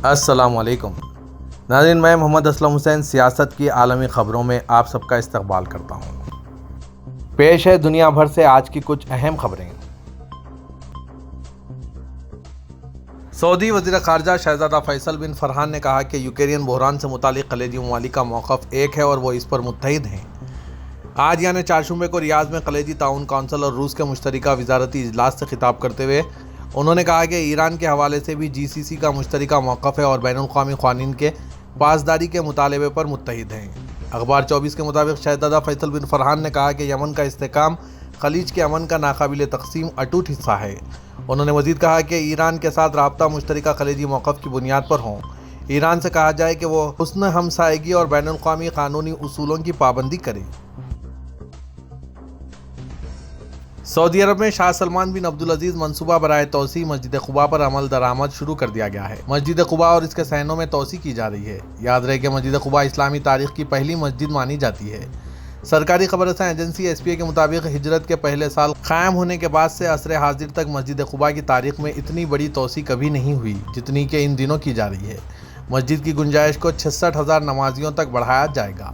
السلام علیکم ناظرین، میں محمد اسلم حسین سیاست کی عالمی خبروں میں آپ سب کا استقبال کرتا ہوں۔ پیش ہے دنیا بھر سے آج کی کچھ اہم خبریں۔ سعودی وزیر خارجہ شہزادہ فیصل بن فرحان نے کہا کہ یوکرین بحران سے متعلق خلیجی ممالک کا موقف ایک ہے اور وہ اس پر متحد ہیں۔ آج یعنی چہارشنبے کو ریاض میں خلیجی تعاون کونسل اور روس کے مشترکہ وزارتی اجلاس سے خطاب کرتے ہوئے انہوں نے کہا کہ ایران کے حوالے سے بھی GCC کا مشترکہ موقف ہے اور بین الاقوامی قوانین کے پاسداری کے مطالبے پر متحد ہیں۔ اخبار 24 کے مطابق شہزادہ فیصل بن فرحان نے کہا کہ یمن کا استحکام خلیج کے امن کا ناقابل تقسیم اٹوٹ حصہ ہے۔ انہوں نے مزید کہا کہ ایران کے ساتھ رابطہ مشترکہ خلیجی موقف کی بنیاد پر ہوں۔ ایران سے کہا جائے کہ وہ حسن ہمسائیگی اور بین الاقوامی قانونی اصولوں کی پابندی کرے۔ سعودی عرب میں شاہ سلمان بن عبدالعزیز منصوبہ برائے توسیع مسجد قباء پر عمل درآمد شروع کر دیا گیا ہے۔ مسجد قباء اور اس کے صحنوں میں توسیع کی جا رہی ہے۔ یاد رہے کہ مسجد قباء اسلامی تاریخ کی پہلی مسجد مانی جاتی ہے۔ سرکاری خبر رساں ایجنسی SPA کے مطابق ہجرت کے پہلے سال قائم ہونے کے بعد سے عصر حاضر تک مسجد قباء کی تاریخ میں اتنی بڑی توسیع کبھی نہیں ہوئی جتنی کہ ان دنوں کی جا رہی ہے۔ مسجد کی گنجائش کو 66,000 نمازیوں تک بڑھایا جائے گا۔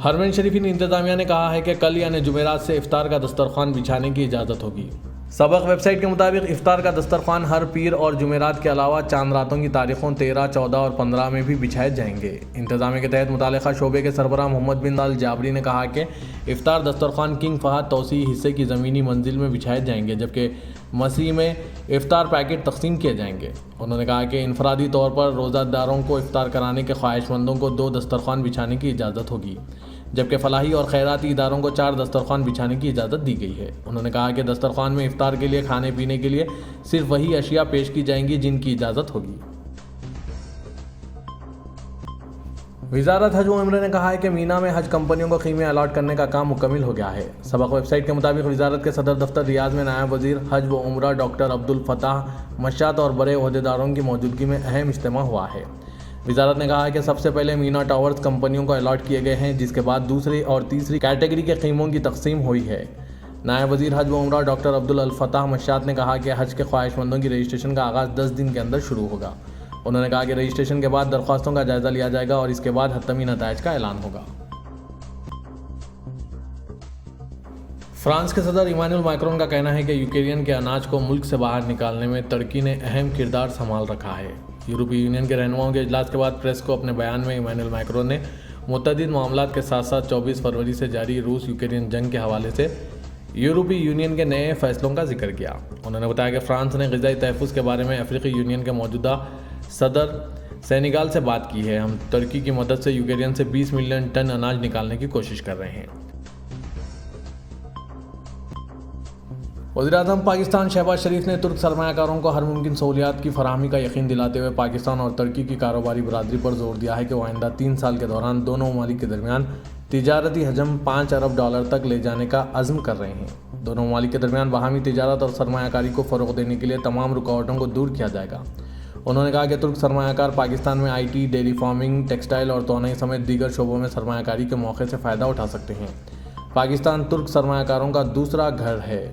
حرمین شریفین انتظامیہ نے کہا ہے کہ کل یعنی جمعرات سے افطار کا دسترخوان بچھانے کی اجازت ہوگی۔ سبق ویب سائٹ کے مطابق افطار کا دسترخوان ہر پیر اور جمعرات کے علاوہ چاند راتوں کی تاریخوں 13، 14 اور 15 میں بھی بچھائے جائیں گے۔ انتظامیہ کے تحت متعلقہ شعبے کے سربراہ محمد بن الجابری نے کہا کہ افطار دسترخوان کنگ فہد توسیعی حصے کی زمینی منزل میں بچھائے جائیں گے جبکہ مسیح میں افطار پیکٹ تقسیم کیے جائیں گے۔ انہوں نے کہا کہ انفرادی طور پر روزہ داروں کو افطار کرانے کے خواہش مندوں کو 2 دسترخوان بچھانے کی اجازت ہوگی جبکہ فلاحی اور خیراتی اداروں کو 4 دسترخوان بچھانے کی اجازت دی گئی ہے۔ انہوں نے کہا کہ دسترخوان میں افطار کے لیے کھانے پینے کے لیے صرف وہی اشیاء پیش کی جائیں گی جن کی اجازت ہوگی۔ وزارت حج و عمرہ نے کہا ہے کہ مینا میں حج کمپنیوں کو خیمے الاٹ کرنے کا کام مکمل ہو گیا ہے۔ سبق ویب سائٹ کے مطابق وزارت کے صدر دفتر ریاض میں نائب وزیر حج و عمرہ ڈاکٹر عبدالفتاح مشات اور بڑے عہدیداروں کی موجودگی میں اہم اجتماع ہوا ہے۔ وزارت نے کہا ہے کہ سب سے پہلے مینا ٹاورز کمپنیوں کو الاٹ کیے گئے ہیں جس کے بعد دوسری اور تیسری کیٹیگری کے خیموں کی تقسیم ہوئی ہے۔ نائب وزیر حج و عمرہ ڈاکٹر عبدالفتاح مشات نے کہا کہ حج کے خواہش مندوں کی رجسٹریشن کا آغاز 10 دن کے اندر شروع ہوگا۔ انہوں نے کہا کہ رجسٹریشن کے بعد درخواستوں کا جائزہ لیا جائے گا اور اس کے بعد حتمی نتائج کا اعلان ہوگا۔ فرانس کے صدر ایمانوئل میکرون کا کہنا ہے کہ یوکرین کے اناج کو ملک سے باہر نکالنے میں ترکی نے اہم کردار سنبھال رکھا ہے۔ یورپی یونین کے رہنماؤں کے اجلاس کے بعد پریس کو اپنے بیان میں ایمانوئل میکرون نے متعدد معاملات کے ساتھ ساتھ 24 فروری سے جاری روس یوکرین جنگ کے حوالے سے یورپی یونین کے نئے فیصلوں کا ذکر کیا۔ انہوں نے بتایا کہ فرانس نے غذائی تحفظ کے بارے میں افریقی یونین کے موجودہ صدر سینیگال سے بات کی ہے۔ ہم ترکی کی مدد سے یوکرین سے 20 ملین ٹن اناج نکالنے کی کوشش کر رہے ہیں۔ وزیراعظم پاکستان شہباز شریف نے ترک سرمایہ کاروں کو ہر ممکن سہولیات کی فراہمی کا یقین دلاتے ہوئے پاکستان اور ترکی کی کاروباری برادری پر زور دیا ہے کہ وہ آئندہ 3 سال کے دوران دونوں ممالک کے درمیان تجارتی حجم $5 ارب تک لے جانے کا عزم کر رہے ہیں۔ دونوں ممالک کے درمیان باہمی تجارت اور سرمایہ کاری کو فروغ دینے کے لیے تمام رکاوٹوں کو دور کیا جائے گا۔ انہوں نے کہا کہ ترک سرمایہ کار پاکستان میں IT، ڈیری فارمنگ، ٹیکسٹائل اور توانائی سمیت دیگر شعبوں میں سرمایہ کاری کے موقع سے فائدہ اٹھا سکتے ہیں۔ پاکستان ترک سرمایہ کاروں کا دوسرا گھر ہے۔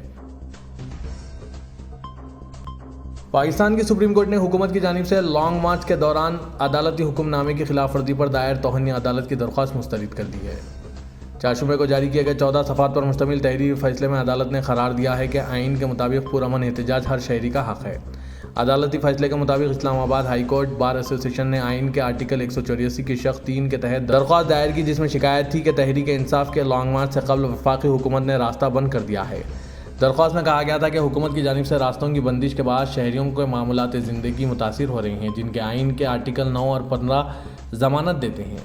پاکستان کی سپریم کورٹ نے حکومت کی جانب سے لانگ مارچ کے دوران عدالتی حکم نامے کی خلاف ورزی پر دائر توہین عدالت کی درخواست مسترد کر دی ہے۔ چہارشنبے کو جاری کیے گئے 14 صفحات پر مشتمل تحریری فیصلے میں عدالت نے قرار دیا ہے کہ آئین کے مطابق پرامن احتجاج ہر شہری کا حق ہے۔ عدالتی فیصلے کے مطابق اسلام آباد ہائی کورٹ بار ایسوسی ایشن نے آئین کے آرٹیکل 184 کی شق 3 کے تحت درخواست دائر کی جس میں شکایت تھی کہ تحریک انصاف کے لانگ مارچ سے قبل وفاقی حکومت نے راستہ بند کر دیا ہے۔ درخواست میں کہا گیا تھا کہ حکومت کی جانب سے راستوں کی بندش کے بعد شہریوں کے معاملات زندگی متاثر ہو رہی ہیں جن کے آئین کے آرٹیکل 9 اور 15 ضمانت دیتے ہیں۔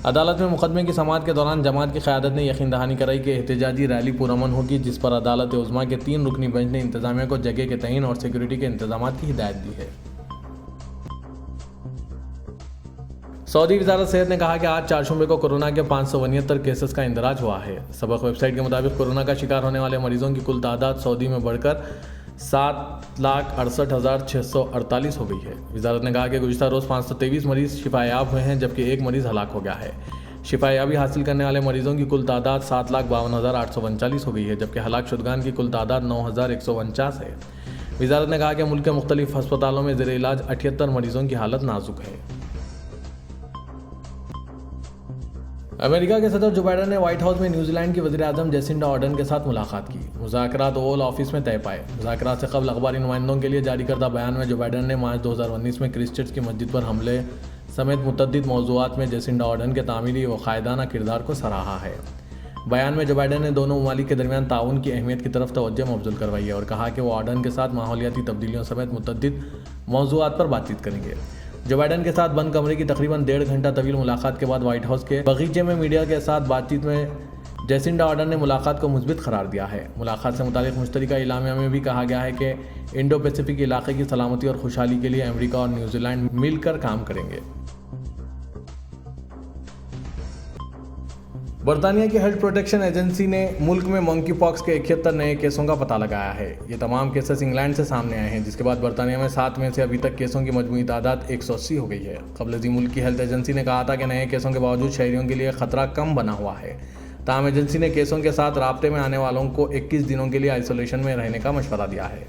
عدالت میں مقدمے کی سماعت کے دوران جماعت کی قیادت نے یقین دہانی کرائی کہ احتجاجی ریلی پرامن ہوگی جس پر عدالت عظمیٰ کے 3 رکنی بینچ نے انتظامیہ کو جگہ کے تعین اور سیکورٹی کے انتظامات کی ہدایت دی ہے۔ سعودی وزارت صحت نے کہا کہ آج چہارشنبے کو کورونا کے 569 کیسز کا اندراج ہوا ہے۔ سبق ویب سائٹ کے مطابق کورونا کا شکار ہونے والے مریضوں کی کل تعداد سعودی میں بڑھ کر 7,68,648 ہو گئی ہے۔ وزارت نے کہا کہ گزشتہ روز 523 مریض شفا یاب ہوئے ہیں جبکہ 1 مریض ہلاک ہو گیا ہے۔ شفایابی حاصل کرنے والے مریضوں کی کل تعداد 7,52,839 ہو گئی ہے، جبکہ ہلاک شدگان کی کل تعداد 9,149 ہے۔ وزارت نے کہا کہ ملک کے مختلف ہسپتالوں میں زیر علاج 78 مریضوں کی حالت نازک ہے۔ امریکہ کے صدر جو بائیڈن نے وائٹ ہاؤس میں نیوزی لینڈ کی وزیر اعظم جیسنڈا آرڈن کے ساتھ ملاقات کی۔ مذاکرات اوول آفس میں طے پائے۔ مذاکرات سے قبل اخباری نمائندوں کے لیے جاری کردہ بیان میں جو بائیڈن نے مارچ 2019 میں کرائسٹ چرچ کی مسجد پر حملے سمیت متعدد موضوعات میں جیسنڈا آرڈن کے تعمیری و قائدانہ کردار کو سراہا ہے۔ بیان میں جو بائیڈن نے دونوں ممالک کے درمیان تعاون کی اہمیت کی طرف توجہ مبذول کروائی ہے اور کہا کہ وہ آرڈن کے ساتھ ماحولیاتی تبدیلیوں سمیت متعدد موضوعات پر بات چیت کریں گے۔ جو بائیڈن کے ساتھ بند کمرے کی تقریباً 1.5 گھنٹہ طویل ملاقات کے بعد وائٹ ہاؤس کے باغیچے میں میڈیا کے ساتھ بات چیت میں جیسنڈا آرڈن نے ملاقات کو مثبت قرار دیا ہے۔ ملاقات سے متعلق مشترکہ اعلامیہ میں بھی کہا گیا ہے کہ انڈو پیسیفک علاقے کی سلامتی اور خوشحالی کے لیے امریکہ اور نیوزی لینڈ مل کر کام کریں گے۔ برطانیہ کی ہیلتھ پروٹیکشن ایجنسی نے ملک میں منکی پاکس کے 71 نئے کیسوں کا پتہ لگایا ہے۔ یہ تمام کیسز انگلینڈ سے سامنے آئے ہیں، جس کے بعد برطانیہ میں 7 میں سے ابھی تک کیسوں کی مجموعی تعداد 180 ہو گئی ہے۔ قبل ازیں ملک کی ہیلتھ ایجنسی نے کہا تھا کہ نئے کیسوں کے باوجود شہریوں کے لیے خطرہ کم بنا ہوا ہے، تاہم ایجنسی نے کیسوں کے ساتھ رابطے میں آنے والوں کو 21 دنوں کے لیے آئسولیشن میں رہنے کا مشورہ دیا ہے۔